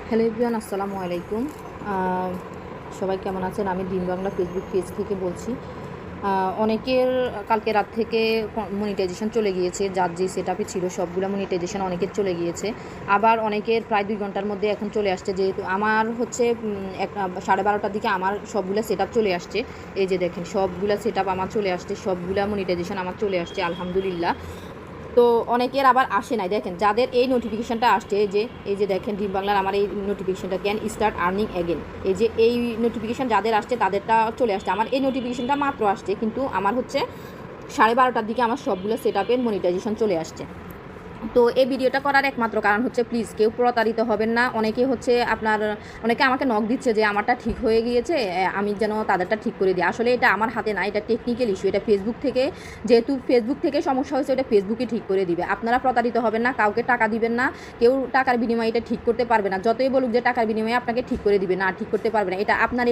Hello everyone, আসসালামু আলাইকুম। সবাই কেমন আছেন? আমি দিন বাংলা ফেসবুক পেজ থেকে বলছি। অনেকের কালকে রাত থেকে মনিটাইজেশন চলে গিয়েছে, যার যে সেটআপে ছিল সবগুলো মনিটাইজেশন অনেকের চলে গিয়েছে। আবার অনেকের প্রায় 2 ঘন্টার মধ্যে এখন চলে আসছে। যেহেতু আমার হচ্ছে 12:30টার দিকে আমার সবগুলো সেটআপ চলে আসছে। এই যে দেখেন, সবগুলো সেটআপ আমার চলে আসছে, সবগুলো মনিটাইজেশন আমার চলে আসছে, আলহামদুলিল্লাহ। তো অনেকের আবার আসে নাই। দেখেন, যাদের এই নোটিফিকেশানটা আসছে, এই যে দেখেন, ড্রিম বাংলার আমার এই নোটিফিকেশানটা, ক্যান স্টার্ট আর্নিং অ্যাগেন, এই নোটিফিকেশান যাদের আসছে তাদেরটা চলে আসছে। আমার এই নোটিফিকেশানটা মাত্র আসছে, কিন্তু আমার হচ্ছে 12:30টার দিকে আমার সবগুলো সেটআপের মনিটাইজেশন চলে আসছে। তো এই ভিডিওটা করার একমাত্র কারণ হচ্ছে, প্লিজ কেউ প্রতারিত হবেন না। অনেকে আমাকে নক দিচ্ছে যে আমারটা ঠিক হয়ে গিয়েছে, আমি যেন তাদেরটা ঠিক করে দিই। আসলে এটা আমার হাতে না, এটা টেকনিক্যাল ইস্যু। এটা ফেসবুক থেকে, যেহেতু ফেসবুক থেকে সমস্যা হয়েছে, এটা ফেসবুকই ঠিক করে দিবে। আপনারা প্রতারিত হবেন না, কাউকে টাকা দিবেন না। কেউ টাকার বিনিময়ে এটা ঠিক করতে পারবে না। যতই বলুক যে টাকার বিনিময়ে আপনাকে ঠিক করে দিবে, না, ঠিক করতে পারবে না। এটা আপনার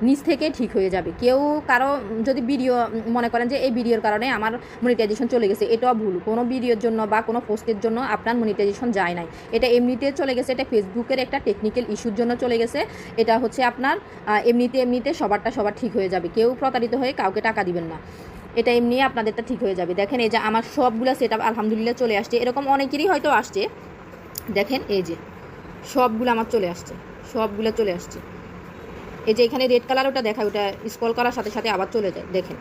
নিজ থেকে ঠিক হয়ে যাবে। কেউ কারো যদি ভিডিও মনে করেন যে এই ভিডিওর কারণে আমার মনিটাইজেশন চলে গেছে, এটাও ভুল। কোনো ভিডিওর জন্য বা কোনো পোস্টের জন্য আপনার মনিটাইজেশন যায় নাই। এটা এমনিতে চলে গেছে, এটা ফেসবুকের একটা টেকনিক্যাল ইস্যুর জন্য চলে গেছে। এটা হচ্ছে আপনার এমনিতে সবার ঠিক হয়ে যাবে। কেউ প্রতারিত হয়ে কাউকে টাকা দিবেন না। এটা এমনি আপনাদেরটা ঠিক হয়ে যাবে। দেখেন, এই যে আমার সবগুলো সেটআপ আলহামদুলিল্লাহ চলে আসছে। এরকম অনেকেরই হয়তো আসছে। দেখেন, এই যে সবগুলো আমার চলে আসছে, সবগুলো চলে আসছে। এই যে এখানে রেড কালার ওটা দেখায়, ওটা স্ক্রল করার সাথে সাথে আবার চলে যায়। দেখেন,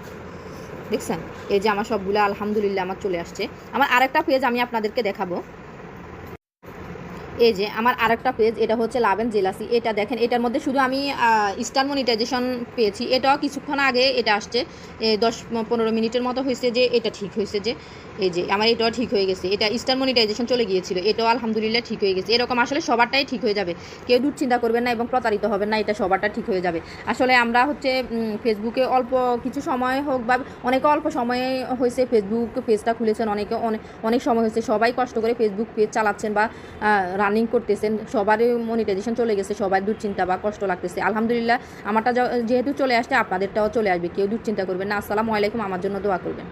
দেখছেন? এই যে আমার সবগুলো আলহামদুলিল্লাহ আমার চলে আসছে। আমার আরেকটা পেজ আমি আপনাদেরকে দেখাবো। এই যে আমার আরেকটা পেজ, এটা হচ্ছে লাভ অ্যান্ড জেলাসি। এটা দেখেন, এটার মধ্যে শুধু আমি স্টার মনিটাইজেশন পেয়েছি। এটাও কিছুক্ষণ আগে এটা আসছে, 10-15 মিনিটের মতো হয়েছে যে এটা ঠিক হয়েছে। যে এই যে আমার এটাও ঠিক হয়ে গেছে। এটা স্টার মনিটাইজেশন চলে গিয়েছিল, এটাও আলহামদুলিল্লাহ ঠিক হয়ে গেছে। এরকম আসলে সবারটাই ঠিক হয়ে যাবে। কেউ দুশ্চিন্তা করবেন না এবং প্রতারিত হবেন না, এটা সবারটা ঠিক হয়ে যাবে। আসলে আমরা হচ্ছে ফেসবুকে অল্প কিছু সময় হোক বা অনেকে অল্প সময়ে হয়েছে ফেসবুক পেজটা খুলেছেন, অনেকে অনেক সময় হয়েছে। সবাই কষ্ট করে ফেসবুক পেজ চালাচ্ছেন বা রানিং করতেছেন, সবারই মনিটাইজেশন চলে গেছে, সবাই দুশ্চিন্তা বা কষ্ট লাগতেছে। আলহামদুলিল্লাহ আমারটা যেহেতু চলে আসছে, আপনাদেরটাও চলে আসবে। কেউ দুশ্চিন্তা করবেন না। আসসালামু আলাইকুম, আমার জন্য দোয়া করবেন।